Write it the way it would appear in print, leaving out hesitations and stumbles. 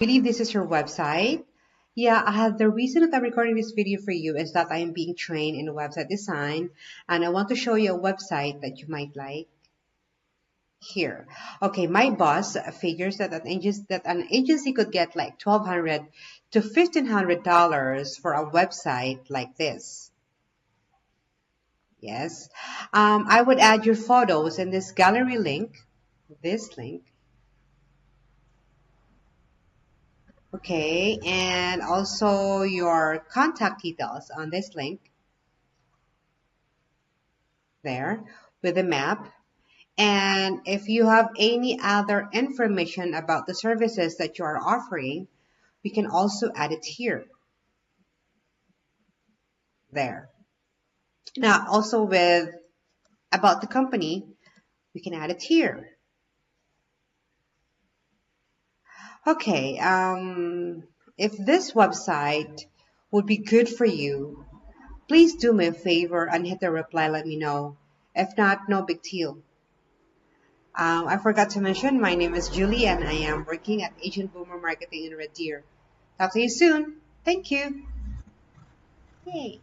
Believe this is your website. Yeah, I have the reason that I'm recording this video for you is that I am being trained in website design, and I want to show you a website that you might like here. Okay, my boss figures that an agency could get like $1,200 to $1,500 for a website like this. Yes. I would add your photos in this gallery link, this link. Okay, and also your contact details on this link there with the map. And if you have any other information about the services that you are offering, we can also add it here, there. Now, also with about the company, we can add it here. Okay, if this website would be good for you, please do me a favor and hit the reply, let me know. If not, no big deal. I forgot to mention, my name is Julie and I am working at Agent Boomer Marketing in Red Deer. Talk to you soon. Thank you. Yay.